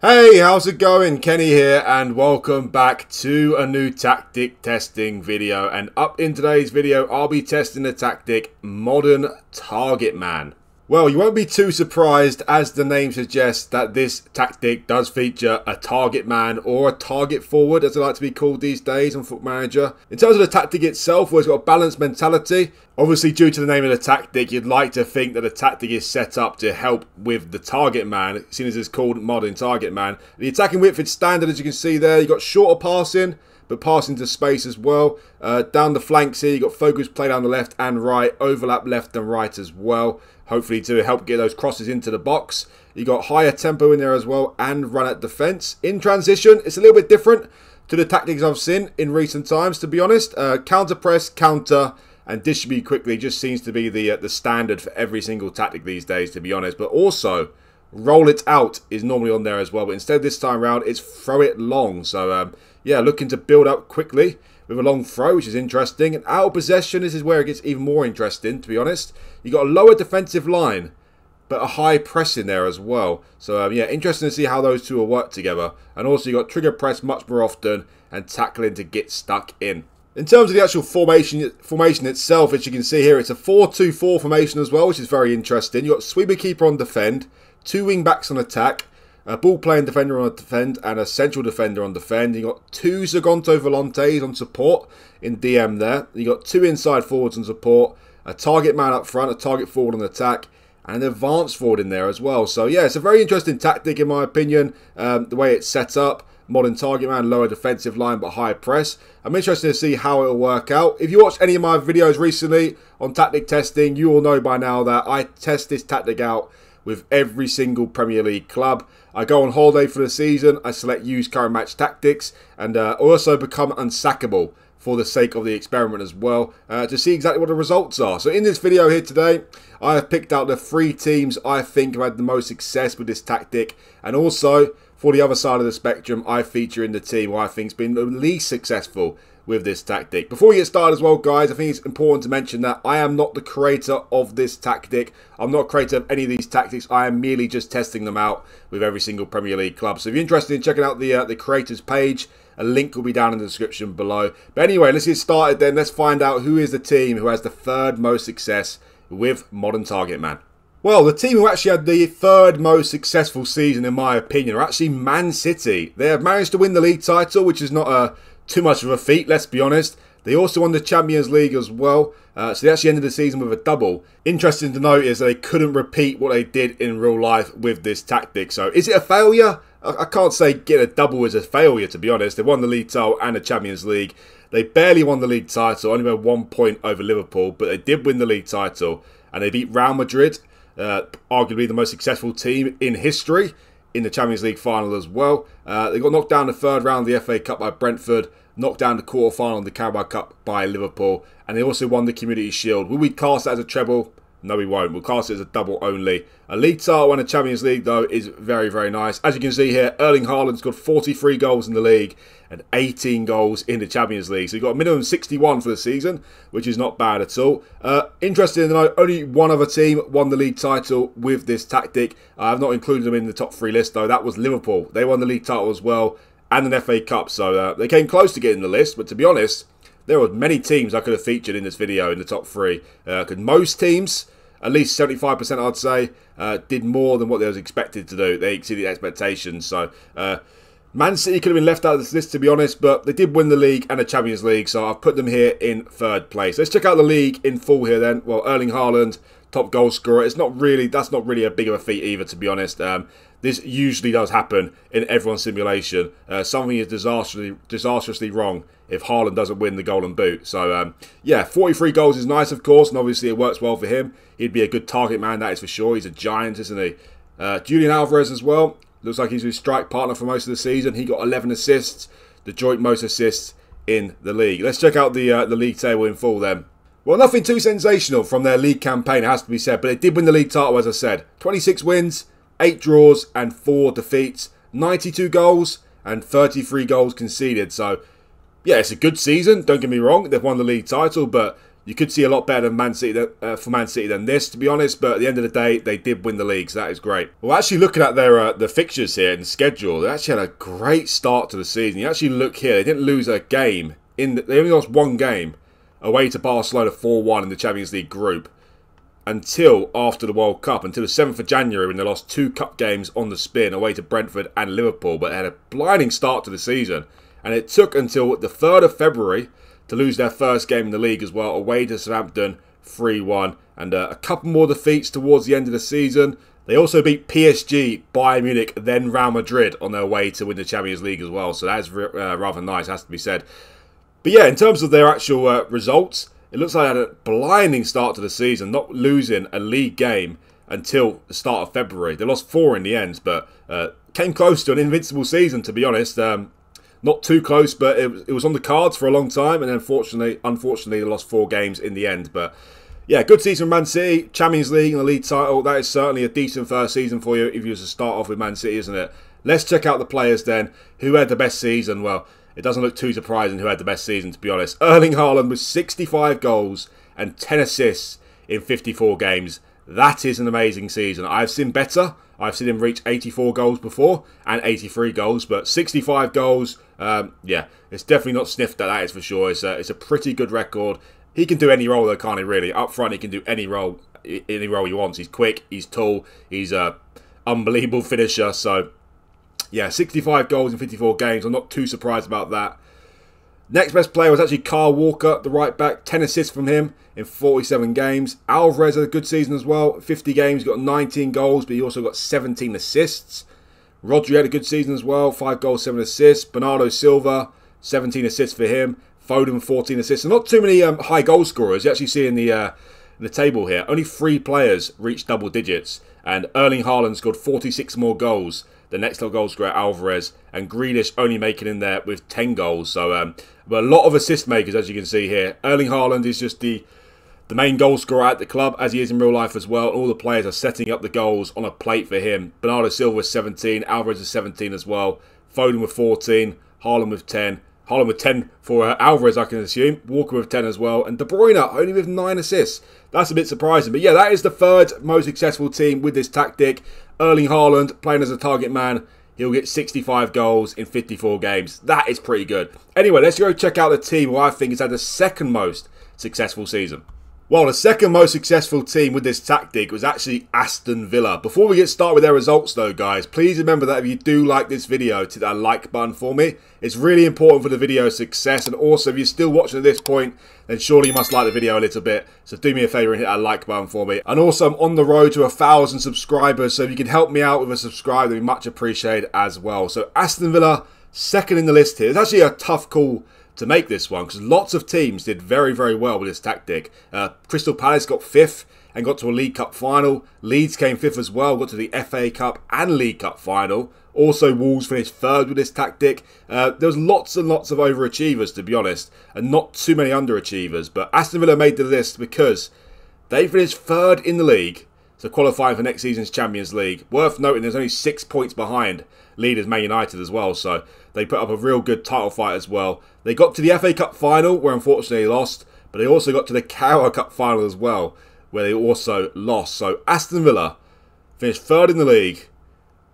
Hey, how's it going? Kenny here, and welcome back to a new tactic testing video. And up in today's video, I'll be testing the tactic Modern Target Man. Well, you won't be too surprised, as the name suggests, that this tactic does feature a target man or a target forward, as they like to be called these days on Football Manager. In terms of the tactic itself, well, it's got a balanced mentality. Obviously, due to the name of the tactic, you'd like to think that the tactic is set up to help with the target man, seeing as it's called Modern Target Man. The attacking width is standard, as you can see there. You've got shorter passing, but passing to space as well. Down the flanks here, you've got focus play down the left and right, overlap left and right as well. Hopefully to help get those crosses into the box. You got higher tempo in there as well and run at defence. In transition, it's a little bit different to the tactics I've seen in recent times, to be honest. Counter press, counter, and distribute quickly just seems to be the standard for every single tactic these days, to be honest. But also, roll it out is normally on there as well. But instead this time around, it's throw it long. So, yeah, looking to build up quickly with a long throw, which is interesting. And out of possession, this is where it gets even more interesting, to be honest. You got a lower defensive line, but a high press in there as well. So, yeah, interesting to see how those two will work together. And also, you got trigger press much more often and tackling to get stuck in. In terms of the actual formation itself, as you can see here, it's a 4-2-4 formation as well, which is very interesting. You've got sweeper keeper on defend, two wing backs on attack, a ball playing defender on defend, and a central defender on defend. You've got two Zagonto Volantes on support in DM there. You've got two inside forwards on support, a target man up front, a target forward on attack, and an advanced forward in there as well. So, yeah, it's a very interesting tactic in my opinion, the way it's set up. Modern target man, lower defensive line but high press. I'm interested to see how it will work out. If you watched any of my videos recently on tactic testing, you will know by now that I test this tactic out with every single Premier League club. I go on holiday for the season, I select use current match tactics, and also become unsackable for the sake of the experiment as well, to see exactly what the results are. So in this video here today, I have picked out the 3 teams I think have had the most success with this tactic, and also for the other side of the spectrum, I feature in the team who I think has been the least successful with this tactic. Before we get started as well, guys, I think it's important to mention that I am not the creator of this tactic. I'm not creator of any of these tactics. I am merely just testing them out with every single Premier League club. So if you're interested in checking out the creators page, a link will be down in the description below. But anyway, let's get started then. Let's find out who is the team who has the 3rd most success with Modern Target Man. Well, the team who actually had the 3rd most successful season, in my opinion, are actually Man City. They have managed to win the league title, which is not too much of a feat, let's be honest. They also won the Champions League as well, so they actually ended the season with a double. Interesting to note is that they couldn't repeat what they did in real life with this tactic. So is it a failure? I can't say get a double is a failure, to be honest. They won the league title and the Champions League. They barely won the league title, only by 1 point over Liverpool, but they did win the league title, and they beat Real Madrid, arguably the most successful team in history, in the Champions League final as well. They got knocked down the 3rd round of the FA Cup by Brentford, knocked down the quarter final of the Carabao Cup by Liverpool, and they also won the Community Shield. Will we cast that as a treble? No, we won't. We'll cast it as a double only. A league title and a Champions League, though, is very, very nice. As you can see here, Erling Haaland scored 43 goals in the league and 18 goals in the Champions League. So you've got a minimum 61 for the season, which is not bad at all. Interesting to note, only one other team won the league title with this tactic. I have not included them in the top 3 list, though. That was Liverpool. They won the league title as well and an FA Cup. So they came close to getting the list, but to be honest, there were many teams I could have featured in this video in the top 3. Because most teams, at least 75% I'd say, did more than what they was expected to do. They exceeded expectations. So Man City could have been left out of this list, to be honest, but they did win the league and the Champions League, so I've put them here in 3rd place. Let's check out the league in full here then. Well, Erling Haaland, top goal scorer. That's not really a big of a feat either, to be honest. This usually does happen in everyone's simulation. Something is disastrously wrong if Haaland doesn't win the Golden Boot. So, yeah, 43 goals is nice, of course, and obviously it works well for him. He'd be a good target man, that is for sure. He's a giant, isn't he? Julian Alvarez as well. Looks like he's his strike partner for most of the season. He got 11 assists, the joint most assists in the league. Let's check out the league table in full then. Well, nothing too sensational from their league campaign, it has to be said, but they did win the league title, as I said. 26 wins, 8 draws and 4 defeats, 92 goals and 33 goals conceded. So, yeah, it's a good season, don't get me wrong. They've won the league title, but You could see a lot better than Man City for Man City than this, to be honest. But at the end of the day, they did win the league, so that is great. Well, actually looking at their the fixtures here and schedule, they actually had a great start to the season. You actually look here, they didn't lose a game. They only lost one game away to Barcelona 4-1 in the Champions League group until after the World Cup, until the 7th of January when they lost 2 cup games on the spin away to Brentford and Liverpool. But they had a blinding start to the season. And it took until the 3rd of February to lose their first game in the league as well, away to Southampton 3-1. And a couple more defeats towards the end of the season. They also beat PSG, Bayern Munich, then Real Madrid on their way to win the Champions League as well. So that's rather nice, has to be said. But yeah, in terms of their actual results, it looks like they had a blinding start to the season, not losing a league game until the start of February. They lost 4 in the end, but came close to an invincible season, to be honest. Not too close, but it was on the cards for a long time, and then unfortunately, they lost 4 games in the end. But yeah, good season for Man City, Champions League and the league title. That is certainly a decent first season for you if you was to start off with Man City, isn't it? Let's check out the players then. Who had the best season? Well, it doesn't look too surprising who had the best season, to be honest. Erling Haaland with 65 goals and 10 assists in 54 games. That is an amazing season. I've seen better. I've seen him reach 84 goals before and 83 goals, but 65 goals, yeah, it's definitely not sniffed at, that is for sure. It's a pretty good record. He can do any role though, can't he, really? Up front, he can do any role he wants. He's quick, he's tall, he's an unbelievable finisher. So, yeah, 65 goals in 54 games. I'm not too surprised about that. Next best player was actually Kyle Walker, the right back. 10 assists from him in 47 games. Alvarez had a good season as well. 50 games, got 19 goals, but he also got 17 assists. Rodri had a good season as well. 5 goals, 7 assists. Bernardo Silva, 17 assists for him. Foden, 14 assists. And not too many high goal scorers. You actually see in the table here, only 3 players reached double digits. And Erling Haaland scored 46 more goals. The next level goal scorer, Alvarez, and Grealish only making in there with 10 goals. So, but a lot of assist makers, as you can see here. Erling Haaland is just the main goal scorer at the club, as he is in real life as well. All the players are setting up the goals on a plate for him. Bernardo Silva with 17, Alvarez with 17 as well. Foden with 14, Haaland with 10. Haaland with 10 for Alvarez, I can assume. Walker with 10 as well. And De Bruyne only with 9 assists. That's a bit surprising. But yeah, that is the 3rd most successful team with this tactic. Erling Haaland playing as a target man. He'll get 65 goals in 54 games. That is pretty good. Anyway, let's go check out the team who I think has had the 2nd most successful season. Well, the 2nd most successful team with this tactic was actually Aston Villa. Before we get started with their results though, guys, please remember that if you do like this video, hit that like button for me. It's really important for the video's success. And also, if you're still watching at this point, then surely you must like the video a little bit. So do me a favour and hit that like button for me. And also, I'm on the road to 1,000 subscribers. So if you can help me out with a subscribe, that'd be much appreciated as well. So Aston Villa, 2nd in the list here. It's actually a tough call to make this one because lots of teams did very, very well with this tactic. Crystal Palace got 5th and got to a League Cup final. Leeds came 5th as well, got to the FA Cup and League Cup final. Also, Wolves finished 3rd with this tactic. There was lots and lots of overachievers, to be honest, and not too many underachievers. But Aston Villa made the list because they finished 3rd in the league, so qualifying for next season's Champions League. Worth noting, there's only 6 points behind leaders Man United as well, so they put up a real good title fight as well. They got to the FA Cup final, where unfortunately they lost, but they also got to the Carabao Cup final as well, where they also lost. So Aston Villa finished 3rd in the league,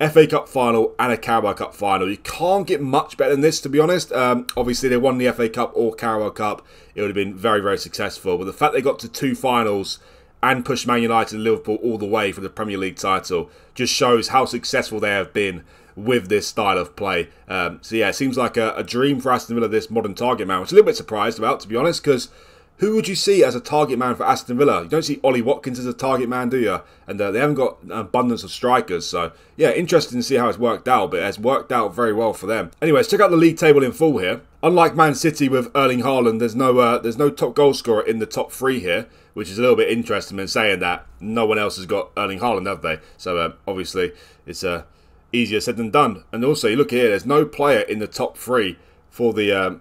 FA Cup final and a Carabao Cup final. You can't get much better than this, to be honest. Obviously, they won the FA Cup or Carabao Cup. It would have been very, very successful. But the fact they got to 2 finals and pushed Man United and Liverpool all the way for the Premier League title just shows how successful they have been with this style of play. So yeah, it seems like a dream for Aston Villa, this modern target man, which I'm a little bit surprised about, to be honest, because who would you see as a target man for Aston Villa? You don't see Ollie Watkins as a target man, do you? And they haven't got an abundance of strikers. So, yeah, interesting to see how it's worked out. But it has worked out very well for them. Anyway, let's check out the league table in full here. Unlike Man City with Erling Haaland, there's no top goal scorer in the top 3 here, which is a little bit interesting in saying that no one else has got Erling Haaland, have they? So, obviously, it's easier said than done. And also, you look here, there's no player in the top 3 for the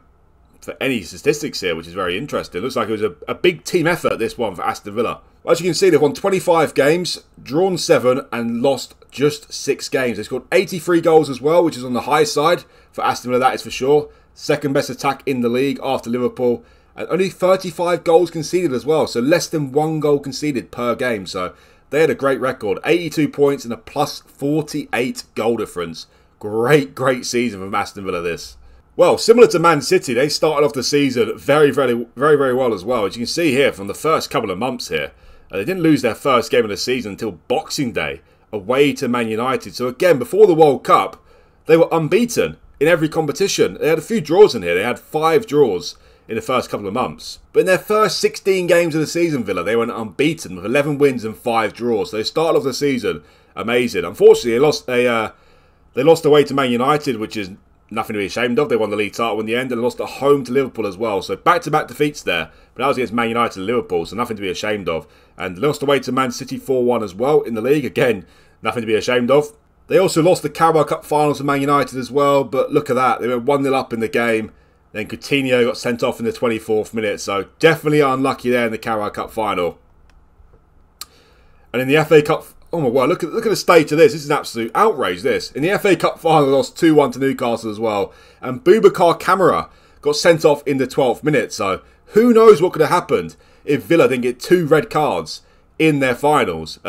for any statistics here, which is very interesting. It looks like it was a big team effort, this one, for Aston Villa. Well, as you can see, they've won 25 games, drawn 7, and lost just 6 games. They scored 83 goals as well, which is on the high side for Aston Villa, that is for sure. 2nd best attack in the league after Liverpool. And only 35 goals conceded as well, so less than 1 goal conceded per game. So they had a great record, 82 points and a plus 48 goal difference. Great season from Aston Villa this. Well, similar to Man City, they started off the season very well as well. As you can see here from the first couple of months here, they didn't lose their first game of the season until Boxing Day, away to Man United. So again, before the World Cup, they were unbeaten in every competition. They had a few draws in here. They had 5 draws in the first couple of months. But in their first 16 games of the season, Villa, they went unbeaten with 11 wins and 5 draws. So they started off the season amazing. Unfortunately, they lost away to Man United, which is nothing to be ashamed of. They won the league title in the end and lost at home to Liverpool as well. So back-to-back defeats there. But that was against Man United and Liverpool, so nothing to be ashamed of. And lost away to Man City 4-1 as well in the league. Again, nothing to be ashamed of. They also lost the Carabao Cup finals to Man United as well. But look at that. They went 1-0 up in the game. Then Coutinho got sent off in the 24th minute. So definitely unlucky there in the Carabao Cup final. And in the FA Cup... Oh my word, look at the state of this. This is an absolute outrage, this. In the FA Cup final, they lost 2-1 to Newcastle as well. And Boubacar Kamara got sent off in the 12th minute. So who knows what could have happened if Villa didn't get 2 red cards in their finals.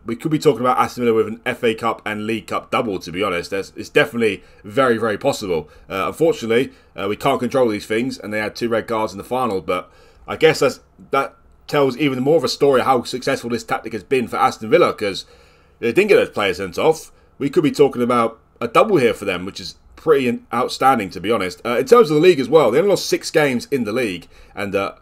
We could be talking about Aston Villa with an FA Cup and League Cup double, to be honest. It's definitely very possible. Unfortunately, we can't control these things, and they had 2 red cards in the final. But I guess that tells even more of a story of how successful this tactic has been for Aston Villa, because if they didn't get those players sent off, we could be talking about a double here for them, which is pretty outstanding, to be honest. In terms of the league as well, they only lost 6 games in the league, and the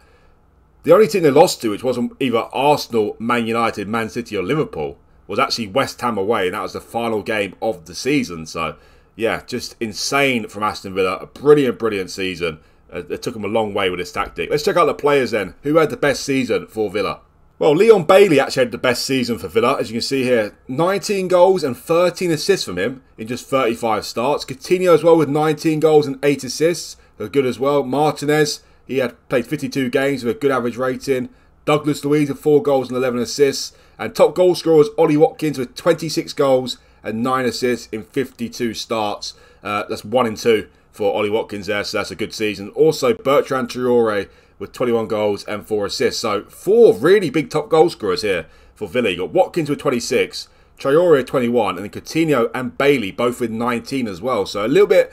only team they lost to, which wasn't either Arsenal, Man United, Man City or Liverpool, was actually West Ham away, and that was the final game of the season. So yeah, just insane from Aston Villa. A brilliant season. It took them a long way with this tactic. Let's check out the players then. Who had the best season for Villa? Well, Leon Bailey actually had the best season for Villa. As you can see here, 19 goals and 13 assists from him in just 35 starts. Coutinho as well with 19 goals and 8 assists. They're good as well. Martinez, he had played 52 games with a good average rating. Douglas Luiz with 4 goals and 11 assists. And top goal scorer was Ollie Watkins with 26 goals and 9 assists in 52 starts. That's 1 in 2. For Ollie Watkins there, so that's a good season. Also, Bertrand Traore with 21 goals and 4 assists. So, 4 really big top goal scorers here for Villa. You got Watkins with 26, Traore with 21, and then Coutinho and Bailey both with 19 as well. So, a little bit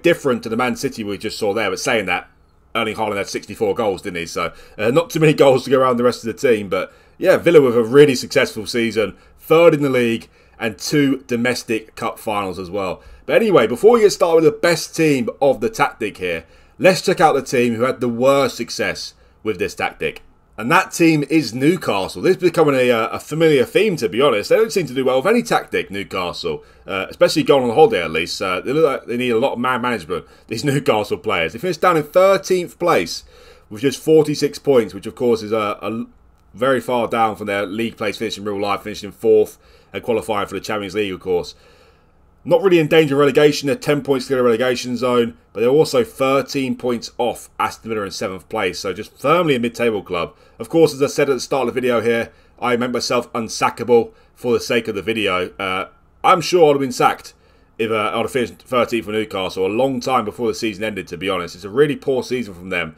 different to the Man City we just saw there. But saying that, Erling Haaland had 64 goals, didn't he? So, not too many goals to go around the rest of the team. But, yeah, Villa with a really successful season. 3rd in the league and 2 domestic cup finals as well. But anyway, before we get started with the best team of the tactic here, let's check out the team who had the worst success with this tactic. And that team is Newcastle. This is becoming a familiar theme, to be honest. They don't seem to do well with any tactic, Newcastle. Especially going on holiday, at least. They look like they need a lot of man management, these Newcastle players. They finished down in 13th place with just 46 points, which of course is a very far down from their league place finish in real life, finishing 4th and qualifying for the Champions League, of course. Not really in danger of relegation. They're 10 points clear of relegation zone, but they're also 13 points off Aston Villa in 7th place, so just firmly a mid-table club. Of course, as I said at the start of the video here, I meant myself unsackable for the sake of the video. I'm sure I'd have been sacked if I'd have finished 13th for Newcastle a long time before the season ended, to be honest. It's a really poor season from them.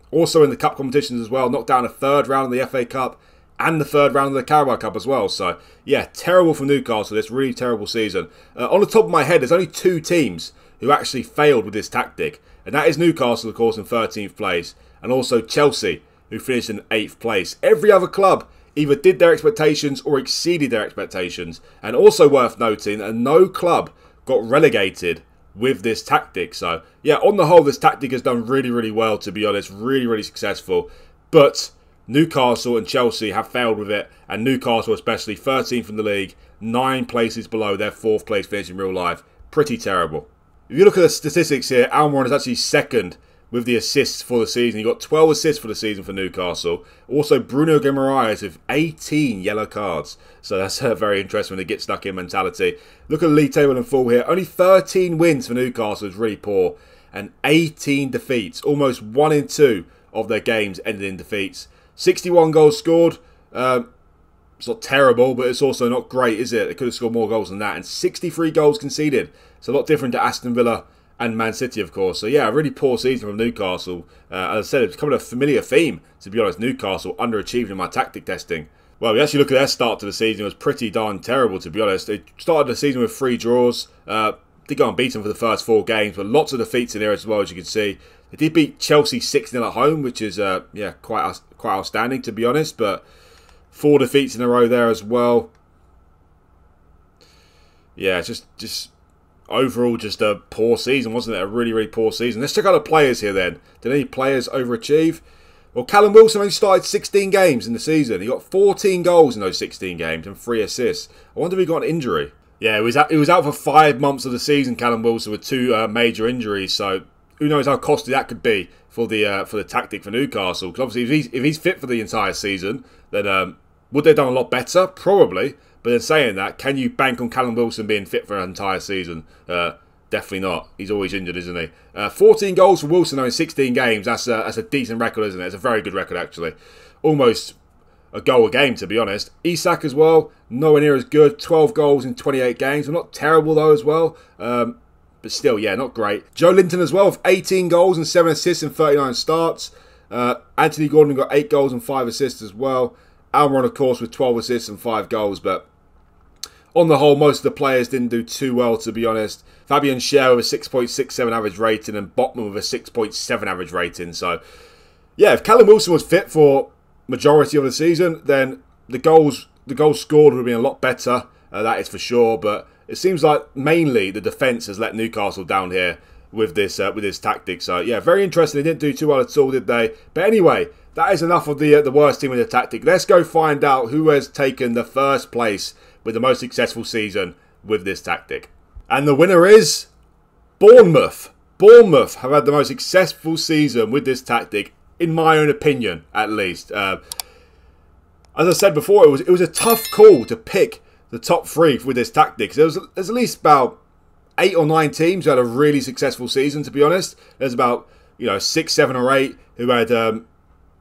Also in the cup competitions as well, knocked down a 3rd round of the FA Cup and the 3rd round of the Carabao Cup as well. So, yeah, terrible for Newcastle. This really terrible season. On the top of my head, there's only 2 teams who actually failed with this tactic. And that is Newcastle, of course, in 13th place. And also Chelsea, who finished in 8th place. Every other club either did their expectations or exceeded their expectations. And also worth noting that no club got relegated with this tactic. So, yeah, on the whole, this tactic has done really well, to be honest. Really successful. But Newcastle and Chelsea have failed with it, and Newcastle especially, 13th in the league, 9 places below their 4th place finish in real life. Pretty terrible. If you look at the statistics here, Almiron is actually 2nd with the assists for the season. He got 12 assists for the season for Newcastle. Also, Bruno Guimaraes with 18 yellow cards. So that's very interesting when they get stuck in mentality. Look at the league table in full here. Only 13 wins for Newcastle is really poor, and 18 defeats. Almost 1 in 2 of their games ended in defeats. 61 goals scored. It's not terrible, but it's also not great, is it? They could have scored more goals than that. And 63 goals conceded. It's a lot different to Aston Villa and Man City, of course. So yeah, a really poor season from Newcastle. As I said, it's becoming a familiar theme, to be honest. Newcastle underachieved in my tactic testing. Well, we actually look at their start to the season. It was pretty darn terrible, to be honest. They started the season with 3 draws. Did go unbeaten for the first 4 games, but lots of defeats in there as well, as you can see. They did beat Chelsea 6-0 at home, which is yeah, quite outstanding, to be honest. But 4 defeats in a row there as well. Yeah, just overall just a poor season, wasn't it? A really, really poor season. Let's check out the players here then. Did any players overachieve? Well, Callum Wilson only started 16 games in the season. He got 14 goals in those 16 games and 3 assists. I wonder if he got an injury. Yeah, he was out for 5 months of the season, Callum Wilson, with 2 major injuries. So who knows how costly that could be for the tactic for Newcastle. Because obviously, if he's fit for the entire season, then would they have done a lot better? Probably. But in saying that, can you bank on Callum Wilson being fit for an entire season? Definitely not. He's always injured, isn't he? 14 goals for Wilson in 16 games. That's a decent record, isn't it? It's a very good record, actually. Almost a goal a game, to be honest. Isak as well, nowhere near as good. 12 goals in 28 games. Not terrible, though, as well. But still, yeah, not great. Joe Linton as well, with 18 goals and 7 assists in 39 starts. Anthony Gordon got 8 goals and 5 assists as well. Almiron, of course, with 12 assists and 5 goals, but on the whole, most of the players didn't do too well, to be honest. Fabian Schär with a 6.67 average rating and Botman with a 6.7 average rating. So, yeah, if Callum Wilson was fit for majority of the season, then the goals scored would have been a lot better. That is for sure. But it seems like mainly the defence has let Newcastle down here with this tactic. So, yeah, very interesting. They didn't do too well at all, did they? But anyway, that is enough of the worst team with the tactic. Let's go find out who has taken the first place with the most successful season with this tactic. And the winner is Bournemouth. Bournemouth have had the most successful season with this tactic, in my own opinion, at least. As I said before, it was a tough call to pick the top 3 with this tactic. There's at least about 8 or 9 teams who had a really successful season, to be honest. There's about 6, 7 or 8 who had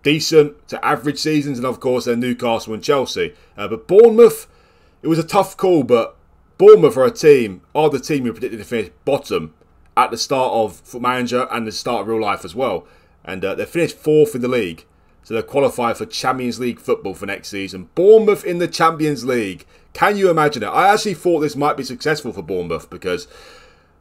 decent to average seasons, and of course they're Newcastle and Chelsea. But Bournemouth, it was a tough call, but Bournemouth are the team who predicted to finish bottom at the start of FootballManager and the start of real life as well. And they finished 4th in the league. So they're qualified for Champions League football for next season. Bournemouth in the Champions League. Can you imagine it? I actually thought this might be successful for Bournemouth because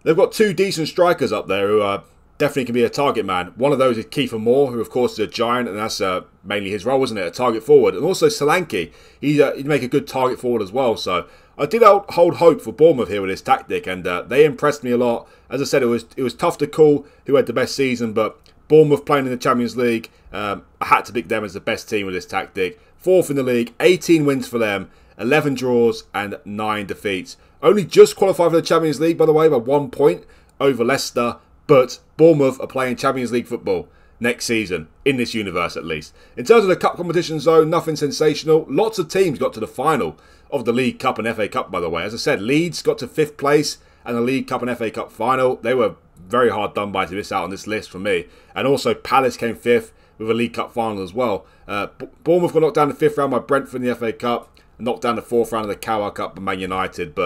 they've got 2 decent strikers up there who definitely can be a target man. One of those is Kiefer Moore, who of course is a giant, and that's mainly his role, isn't it? A target forward. And also Solanke. He'd make a good target forward as well. So I did hold hope for Bournemouth here with this tactic, and they impressed me a lot. As I said, it was tough to call who had the best season, but Bournemouth playing in the Champions League, I had to pick them as the best team with this tactic. 4th in the league, 18 wins for them, 11 draws and 9 defeats. Only just qualified for the Champions League, by the way, by 1 point over Leicester. But Bournemouth are playing Champions League football next season, in this universe at least. In terms of the cup competitions though, nothing sensational. Lots of teams got to the final of the League Cup and FA Cup, by the way. As I said, Leeds got to 5th place and the League Cup and FA Cup final. They were very hard done by to miss out on this list for me. And also Palace came 5th with a League Cup final as well. Bournemouth got knocked down the 5th round by Brentford in the FA Cup, and knocked down the 4th round of the Carabao Cup by Man United.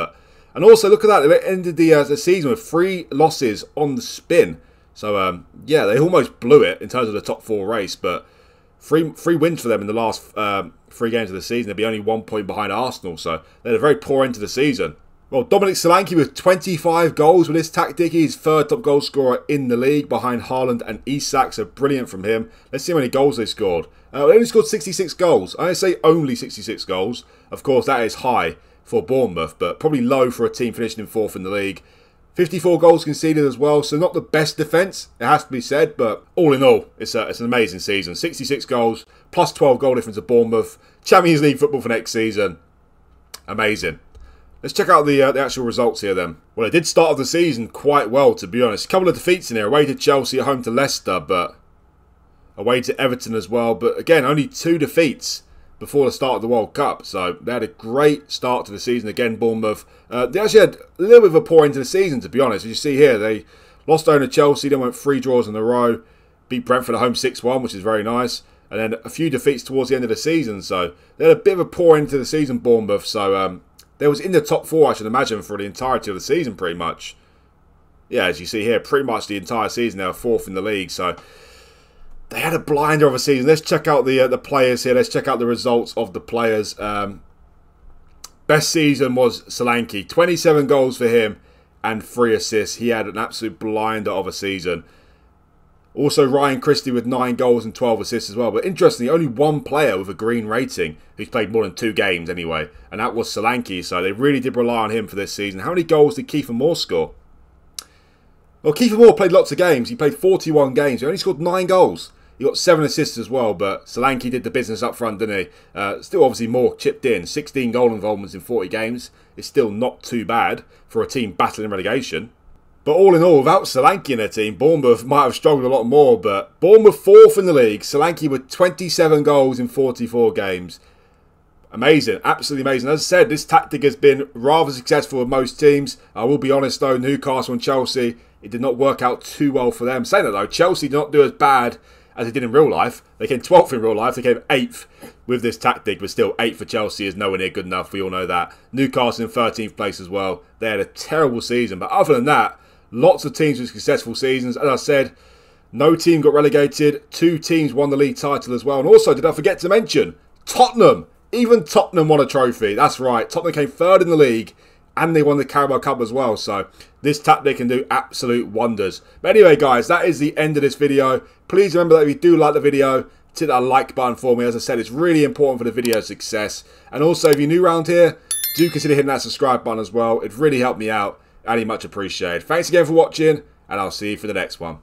And also, look at that, they ended the season with 3 losses on the spin. So, yeah, they almost blew it in terms of the top 4 race. But 3 wins for them in the last 3 games of the season. They'd be only 1 point behind Arsenal. So, they had a very poor end to the season. Well, Dominic Solanke with 25 goals with this tactic. He's 3rd top goal scorer in the league behind Haaland and Isak. So, brilliant from him. Let's see how many goals they scored. They only scored 66 goals. I say only 66 goals. Of course, that is high for Bournemouth, but probably low for a team finishing in 4th in the league. 54 goals conceded as well, so not the best defence, it has to be said, but all in all, it's an amazing season. 66 goals, plus 12 goal difference to Bournemouth. Champions League football for next season. Amazing. Let's check out the actual results here then. Well, they did start off the season quite well, to be honest. A couple of defeats in there, away to Chelsea, at home to Leicester, but away to Everton as well. But again, only 2 defeats before the start of the World Cup. So they had a great start to the season. Again, Bournemouth, they actually had a little bit of a poor end to the season, to be honest. As you see here, they lost home to Chelsea, then went 3 draws in a row, beat Brentford at home 6-1, which is very nice. And then a few defeats towards the end of the season. So they had a bit of a poor end to the season, Bournemouth. So they was in the top 4, I should imagine, for the entirety of the season, pretty much. yeah, as you see here, pretty much the entire season they were 4th in the league. So they had a blinder of a season. Let's check out the players here. Let's check out the results of the players. Best season was Solanke. 27 goals for him and 3 assists. He had an absolute blinder of a season. Also, Ryan Christie with 9 goals and 12 assists as well. But interestingly, only one player with a green rating who's played more than 2 games anyway. And that was Solanke. So they really did rely on him for this season. How many goals did Kiefer Moore score? Well, Kiefer Moore played lots of games. He played 41 games. He only scored 9 goals. He got 7 assists as well, but Solanke did the business up front, didn't he? Still, obviously, Moore chipped in. 16 goal involvements in 40 games. It's still not too bad for a team battling relegation. But all in all, without Solanke in their team, Bournemouth might have struggled a lot more. But Bournemouth 4th in the league. Solanke with 27 goals in 44 games. Amazing. Absolutely amazing. As I said, this tactic has been rather successful with most teams. I will be honest, though, Newcastle and Chelsea, it did not work out too well for them. Saying that, though, Chelsea did not do as bad as they did in real life. They came 12th in real life. They came 8th with this tactic, but still 8th for Chelsea is nowhere near good enough. We all know that. Newcastle in 13th place as well. They had a terrible season. But other than that, lots of teams with successful seasons. As I said, no team got relegated. 2 teams won the league title as well. And also, did I forget to mention, Tottenham. Even Tottenham won a trophy. That's right. Tottenham came 3rd in the league. And they won the Carabao Cup as well. So this tactic can do absolute wonders. But anyway, guys, that is the end of this video. Please remember that if you do like the video, hit that like button for me. As I said, it's really important for the video's success. And also, if you're new around here, do consider hitting that subscribe button as well. It really helped me out. And much appreciated. Thanks again for watching. And I'll see you for the next one.